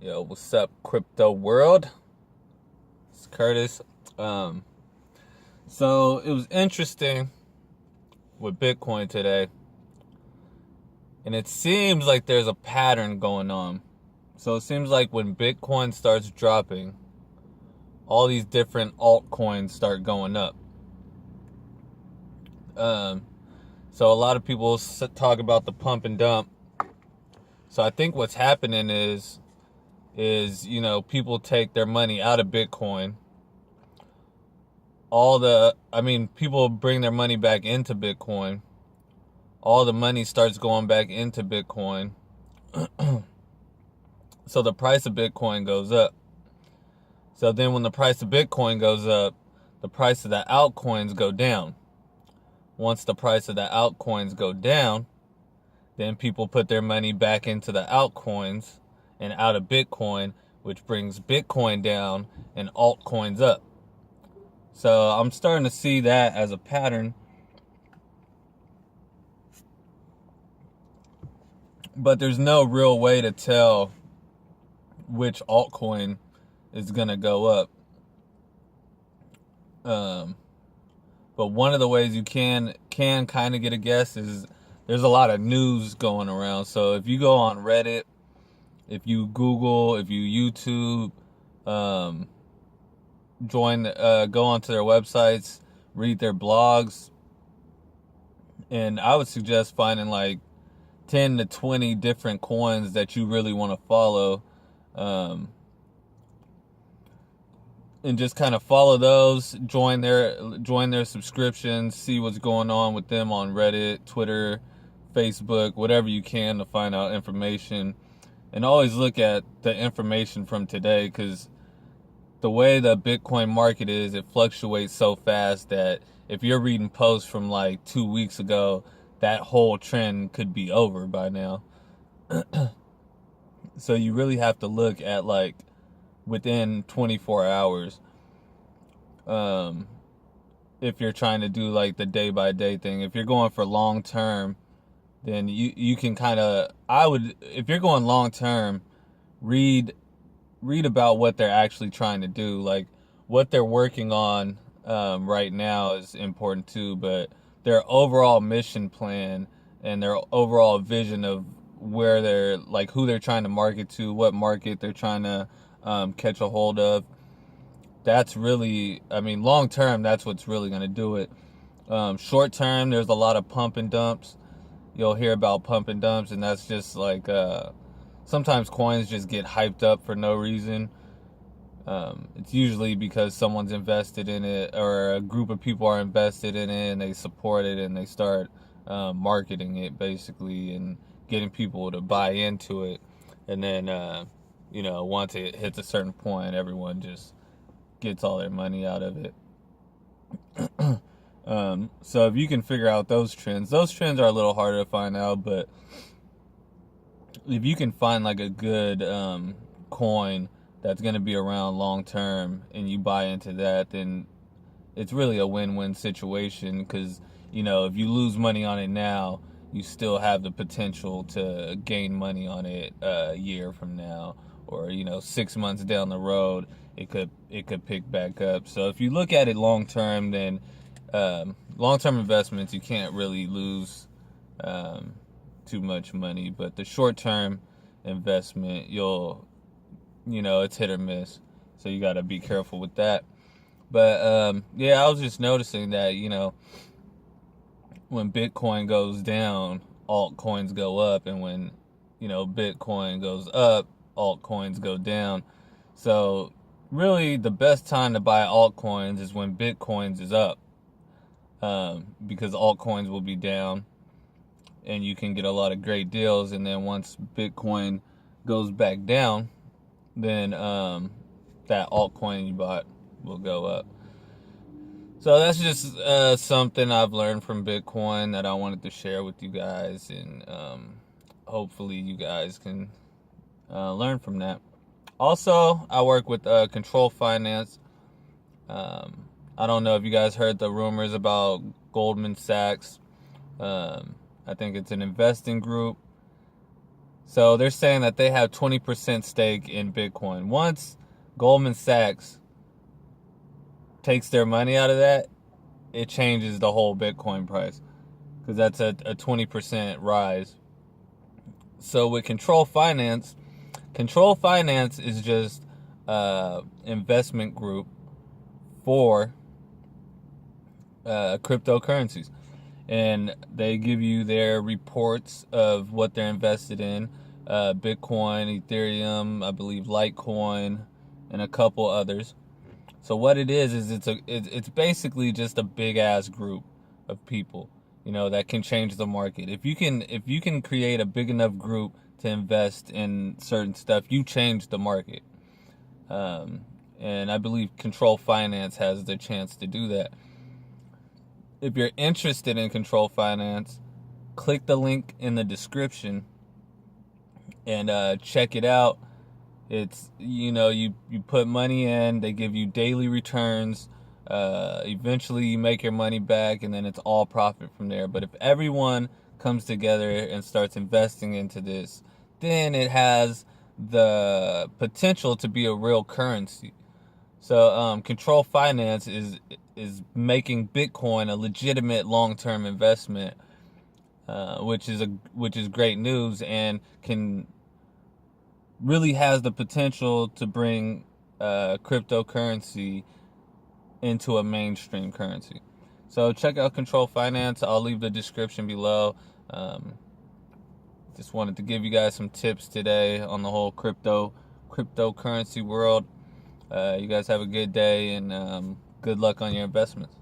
Yo, what's up, crypto world? It's Curtis. Um, so it was interesting with Bitcoin today, and it seems like there's a pattern going on. So it seems like when Bitcoin starts dropping, all these different altcoins start going up. Um, so a lot of people talk about the pump and dump. So I think what's happening is people take their money out of Bitcoin. People bring their money back into Bitcoin. All the money starts going back into Bitcoin. So the price of Bitcoin goes up. So then when the price of Bitcoin goes up, the price of the altcoins go down. Once the price of the altcoins go down, then people put their money back into the altcoins and out of Bitcoin, which brings Bitcoin down and altcoins up. So I'm starting to see that as a pattern. But there's no real way to tell which altcoin is going to go up. But one of the ways you can kind of get a guess is there's a lot of news going around. So if you go on Reddit, if you Google, if you YouTube, go onto their websites, read their blogs, and I would suggest finding like 10 to 20 different coins that you really want to follow, and just kind of follow those, join their subscriptions, see what's going on with them on Reddit, Twitter, Facebook, whatever you can to find out information. And always look at the information from today, because the way the Bitcoin market is, it fluctuates so fast that if you're reading posts from like 2 weeks ago, that whole trend could be over by now. So you really have to look at like within 24 hours. If you're trying to do like the day by day thing, if you're going for long term, then you can kind of, if you're going long term, read about what they're actually trying to do, like what they're working on right now is important too, but their overall mission plan and their overall vision of where they're, like, who they're trying to market to, what market they're trying to catch a hold of. That's really, long term, that's what's really going to do it. Short term, there's a lot of pump and dumps. You'll hear about pump and dumps, and that's just like, sometimes coins just get hyped up for no reason. It's usually because someone's invested in it, or a group of people are invested in it, and they support it, and they start marketing it, basically, and getting people to buy into it. And then, once it hits a certain point, everyone just gets all their money out of it. So if you can figure out those trends are a little harder to find out, but if you can find like a good coin that's going to be around long term and you buy into that, then it's really a win-win situation, because if you lose money on it now, you still have the potential to gain money on it a year from now, or 6 months down the road, it could pick back up. So if you look at it long term, then long-term investments, you can't really lose too much money. But the short-term investment, it's hit or miss. So you got to be careful with that. But I was just noticing that, when Bitcoin goes down, altcoins go up, and when Bitcoin goes up, altcoins go down. So really, the best time to buy altcoins is when Bitcoins is up, because altcoins will be down, and you can get a lot of great deals. And then once Bitcoin goes back down, then that altcoin you bought will go up. So that's just something I've learned from Bitcoin that I wanted to share with you guys, and hopefully you guys can learn from that. Also, I work with Control Finance. I don't know if you guys heard the rumors about Goldman Sachs. I think it's an investing group. So they're saying that they have 20% stake in Bitcoin. Once Goldman Sachs takes their money out of that, it changes the whole Bitcoin price, because that's a 20% rise. So with Control Finance is just investment group for cryptocurrencies. And they give you their reports of what they're invested in. Bitcoin, Ethereum, I believe Litecoin, and a couple others. So what it is it's basically just a big ass group of people, that can change the market. If you can create a big enough group to invest in certain stuff, you change the market. And I believe Control Finance has the chance to do that. If you're interested in Control Finance, click the link in the description and check it out. It's, you put money in, they give you daily returns. Eventually you make your money back, and then it's all profit from there. But if everyone comes together and starts investing into this, then it has the potential to be a real currency. So Control Finance is making Bitcoin a legitimate long-term investment, which is great news, and really has the potential to bring cryptocurrency into a mainstream currency. So check out Control Finance. I'll leave the description below. Just wanted to give you guys some tips today on the whole cryptocurrency world. You guys have a good day, and good luck on your investments.